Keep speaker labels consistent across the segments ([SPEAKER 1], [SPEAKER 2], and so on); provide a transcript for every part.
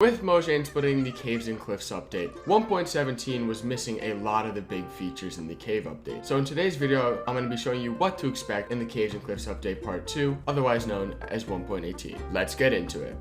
[SPEAKER 1] With Mojang splitting the Caves and Cliffs update, 1.17 was missing a lot of the big features in the Cave update. So in today's video, I'm going to be showing you what to expect in the Caves and Cliffs update part 2, otherwise known as 1.18. Let's get into it.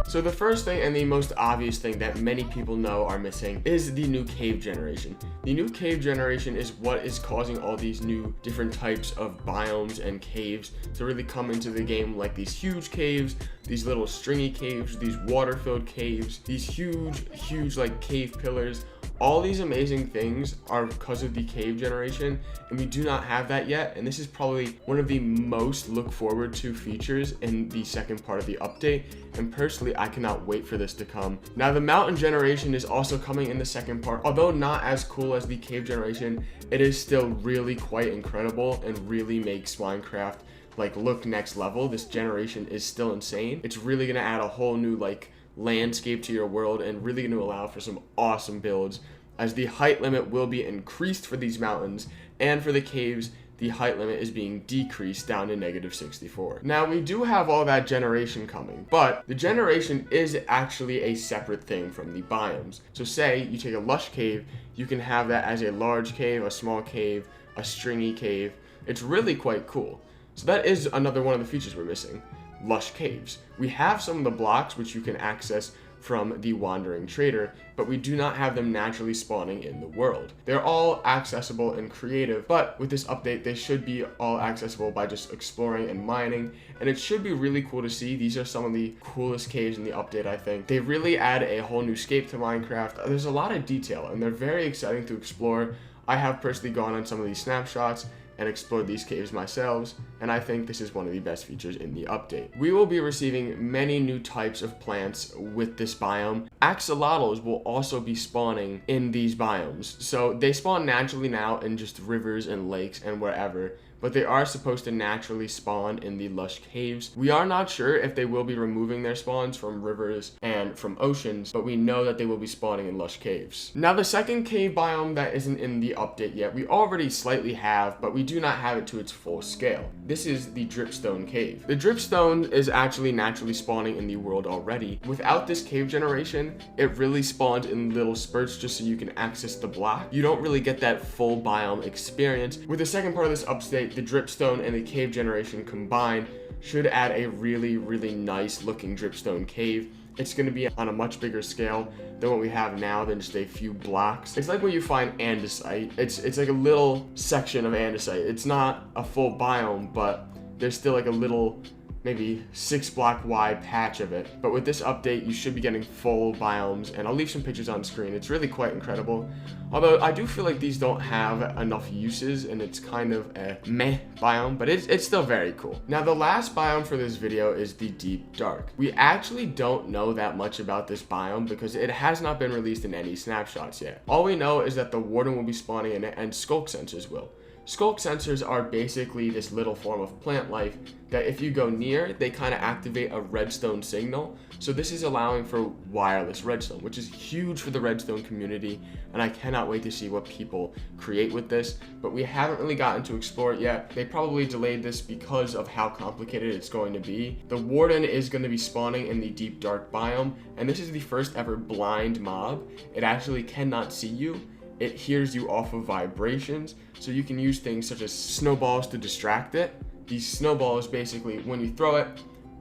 [SPEAKER 1] So the first thing and the most obvious thing that many people know are missing is the new cave generation. The new cave generation is what is causing all these new different types of biomes and caves to really come into the game, like these huge caves, these little stringy caves, these water-filled caves, these huge like cave pillars. All these amazing things are because of the cave generation, and we do not have that yet, and this is probably one of the most look forward to features in the second part of the update, and personally I cannot wait for this to come. Now the mountain generation is also coming in the second part. Although not as cool as the cave generation, it is still really quite incredible and really makes Minecraft like look next level. This generation is still insane. It's really gonna add a whole new like landscape to your world and really going to allow for some awesome builds, as the height limit will be increased for these mountains, and for the caves the height limit is being decreased down to -64. Now we do have all that generation coming, but the generation is actually a separate thing from the biomes. So say you take a lush cave, you can have that as a large cave, a small cave, a stringy cave. It's really quite cool. So that is another one of the features we're missing. Lush caves. We have some of the blocks which you can access from the Wandering Trader, but we do not have them naturally spawning in the world. They're all accessible and creative, but with this update they should be all accessible by just exploring and mining, and it should be really cool to see. These are some of the coolest caves in the update, I think. They really add a whole new scape to Minecraft. There's a lot of detail and they're very exciting to explore. I have personally gone on some of these snapshots and explored these caves myself, and I think this is one of the best features in the update. We will be receiving many new types of plants with this biome. Axolotls will also be spawning in these biomes. So they spawn naturally now in just rivers and lakes and wherever, but they are supposed to naturally spawn in the lush caves. We are not sure if they will be removing their spawns from rivers and from oceans, but we know that they will be spawning in lush caves. Now the second cave biome that isn't in the update yet, we already slightly have, but we do not have it to its full scale. This is the Dripstone Cave. The Dripstone is actually naturally spawning in the world already. Without this cave generation, it really spawns in little spurts just so you can access the block. You don't really get that full biome experience. With the second part of this update, the Dripstone and the cave generation combined should add a really nice looking Dripstone cave. It's going to be on a much bigger scale than what we have now, than just a few blocks. It's like where you find andesite. It's like a little section of andesite. It's not a full biome, but there's still like a little maybe 6-block wide patch of it. But with this update you should be getting full biomes, and I'll leave some pictures on screen. It's really quite incredible, although I do feel like these don't have enough uses and it's kind of a meh biome, but it's still very cool. Now the last biome for this video is the Deep Dark. We actually don't know that much about this biome because it has not been released in any snapshots yet. All we know is that the Warden will be spawning in it and Skulk Sensors will. Skulk Sensors are basically this little form of plant life that if you go near, they kind of activate a redstone signal. So this is allowing for wireless redstone, which is huge for the redstone community, and I cannot wait to see what people create with this, but we haven't really gotten to explore it yet. They probably delayed this because of how complicated it's going to be. The Warden is going to be spawning in the Deep Dark biome, and this is the first ever blind mob. It actually cannot see you. It hears you off of vibrations, so you can use things such as snowballs to distract it. These snowballs, basically, when you throw it,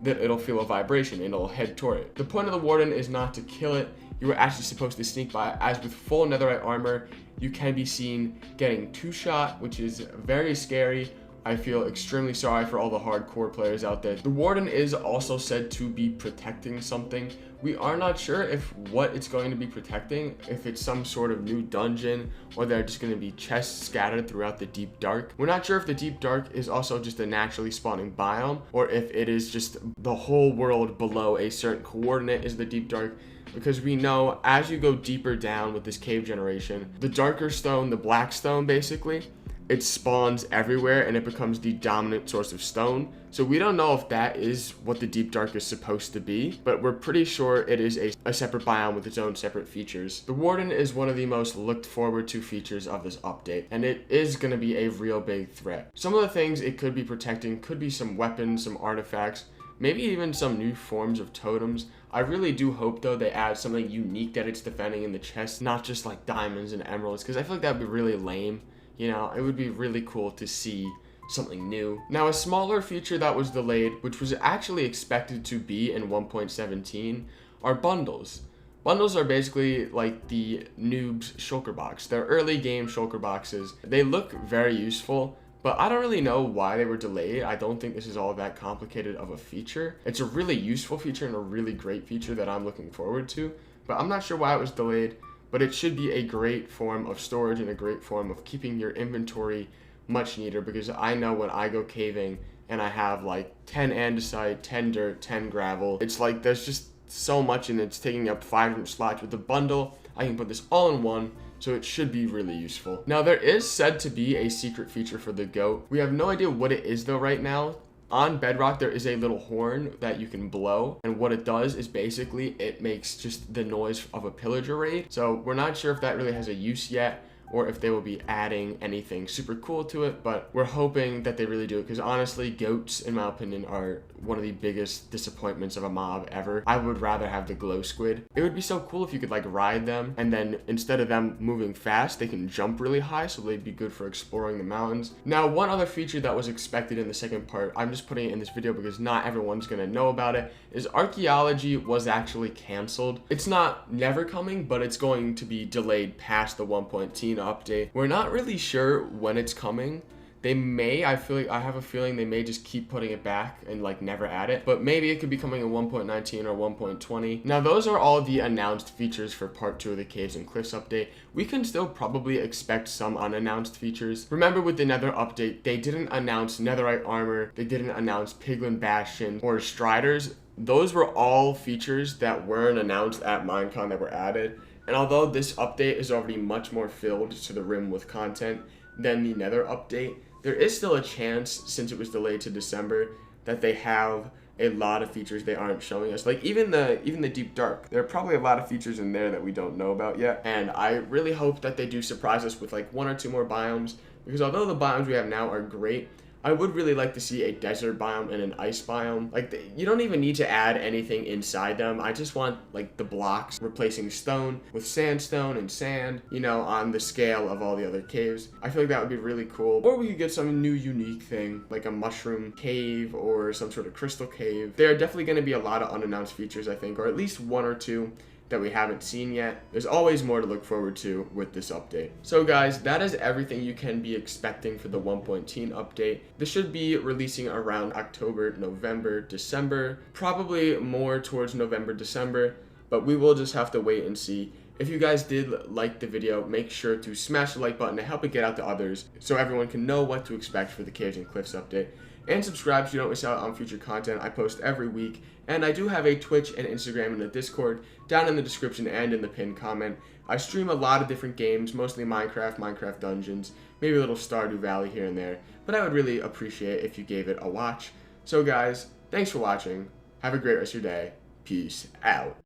[SPEAKER 1] that it'll feel a vibration and it'll head toward it. The point of the Warden is not to kill it. You are actually supposed to sneak by, as with full netherite armor, you can be seen getting 2-shot, which is very scary. I feel extremely sorry for all the hardcore players out there. The Warden is also said to be protecting something. We are not sure if what it's going to be protecting, if it's some sort of new dungeon or they're just going to be chests scattered throughout the Deep Dark. We're not sure if the Deep Dark is also just a naturally spawning biome or if it is just the whole world below a certain coordinate is the Deep Dark, because we know as you go deeper down with this cave generation, the darker stone, the black stone basically, it spawns everywhere and it becomes the dominant source of stone. So we don't know if that is what the Deep Dark is supposed to be, but we're pretty sure it is a separate biome with its own separate features. The Warden is one of the most looked forward to features of this update, and it is going to be a real big threat. Some of the things it could be protecting could be some weapons, some artifacts, maybe even some new forms of totems. I really do hope, though, they add something unique that it's defending in the chest, not just like diamonds and emeralds, because I feel like that would be really lame. You know, it would be really cool to see something new. Now, a smaller feature that was delayed, which was actually expected to be in 1.17, are bundles. Bundles are basically like the noob's shulker box. They're early game shulker boxes. They look very useful, but I don't really know why they were delayed. I don't think this is all that complicated of a feature. It's a really useful feature and a really great feature that I'm looking forward to, but I'm not sure why it was delayed. But it should be a great form of storage and a great form of keeping your inventory much neater, because I know when I go caving and I have like 10 andesite, 10 dirt, 10 gravel, it's like there's just so much and it's taking up 500 slots. With the bundle, I can put this all in one, so it should be really useful. Now, there is said to be a secret feature for the goat. We have no idea what it is though right now. On Bedrock, there is a little horn that you can blow, and what it does is basically it makes just the noise of a pillager raid. So we're not sure if that really has a use yet, or if they will be adding anything super cool to it, but we're hoping that they really do it, because honestly, goats, in my opinion, are one of the biggest disappointments of a mob ever. I would rather have the glow squid. It would be so cool if you could like ride them, and then instead of them moving fast, they can jump really high, so they'd be good for exploring the mountains. Now, one other feature that was expected in the second part, I'm just putting it in this video because not everyone's gonna know about it, is archaeology was actually canceled. It's not never coming, but it's going to be delayed past the 1.10 update. We're not really sure when it's coming. They may, I have a feeling they may just keep putting it back and like never add it, but maybe it could be coming in 1.19 or 1.20. Now, those are all the announced features for part 2 of the Caves and Cliffs update. We can still probably expect some unannounced features. Remember, with the Nether update, they didn't announce Netherite armor, they didn't announce Piglin Bastion or Striders. Those were all features that weren't announced at Minecon that were added. And although this update is already much more filled to the rim with content than the Nether update, there is still a chance, since it was delayed to December, that they have a lot of features they aren't showing us. Like even the Deep Dark, there are probably a lot of features in there that we don't know about yet. And I really hope that they do surprise us with like 1 or 2 more biomes, because although the biomes we have now are great, I would really like to see a desert biome and an ice biome. Like, you don't even need to add anything inside them. I just want, like, the blocks replacing stone with sandstone and sand, you know, on the scale of all the other caves. I feel like that would be really cool. Or we could get some new unique thing, like a mushroom cave or some sort of crystal cave. There are definitely going to be a lot of unannounced features, I think, or at least 1 or 2 that we haven't seen yet. There's always more to look forward to with this update. So guys, that is everything you can be expecting for the 1.10 update. This should be releasing around October, November, December, probably more towards November, December, but we will just have to wait and see. If you guys did like the video, make sure to smash the like button to help it get out to others so everyone can know what to expect for the Caves and Cliffs update. And subscribe so you don't miss out on future content I post every week. And I do have a Twitch and Instagram and a Discord down in the description and in the pinned comment. I stream a lot of different games, mostly Minecraft, Minecraft Dungeons, maybe a little Stardew Valley here and there. But I would really appreciate if you gave it a watch. So guys, thanks for watching. Have a great rest of your day. Peace out.